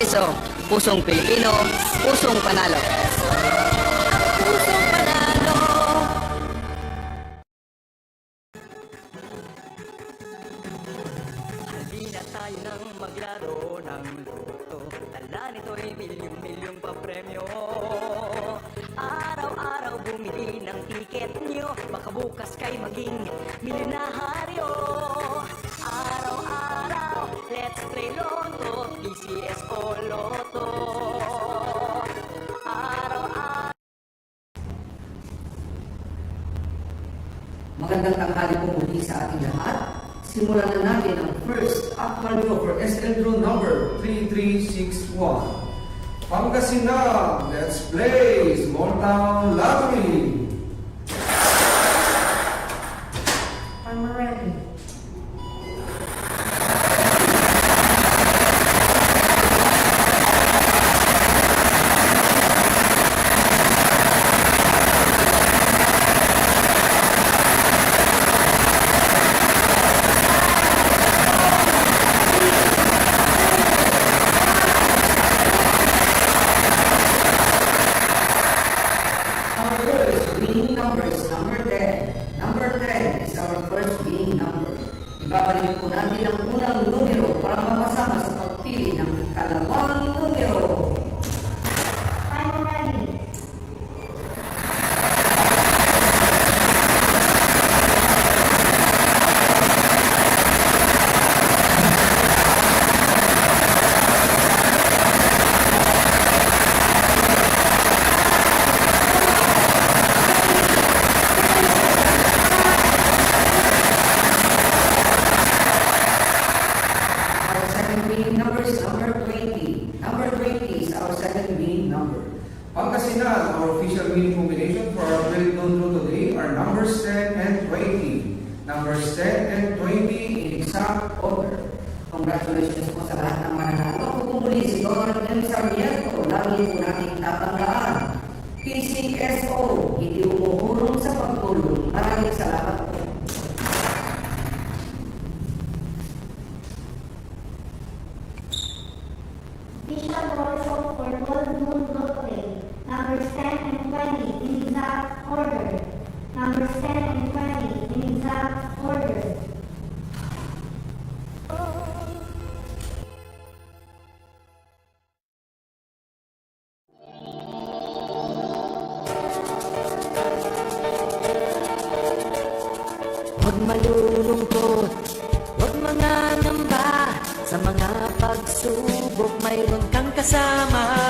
Esso, pusong Pilipino, pusong panalo. Pusong panalo. Halina tayo nang maglaro ng loto. Tala nito'y milyong-milyong papremyo. Araw-araw bumili ng tiket nyo, baka bukas kay maging milyonaryo. Araw-araw, let's play Lotto, PCS o Lotto. Araw-araw. Magandang tanghali po muli sa ating lahat. Simulan na natin ang first actual draw for SL draw number 3361. Pangasinan, let's play Small Town Lottery. I'm ready. Number 10 is our first winning number. Ibabalik po natin ang unang numero para makasama sa pagpili ng ikalawang numero. I'm ready. Pangasinan, our official winning combination for our very known draw today are numbers 10 and 20. Numbers 10 and 20 in exact order. Congratulations po sa lahat ng mananalo. Kung muli si Donald M. Sarmiento, lagi po natin tatandaan. PCSO, hindi umuhulong sa pagtulong. Maraming salamat po. Bishop also for Gold Moon Lottery, numbers 10 and 20 in exact order. Numbers 10 and 20 in exact order. Huwag malulungkot, huwag mangangamba. Sa mga pagsubok mayroon kang kasama.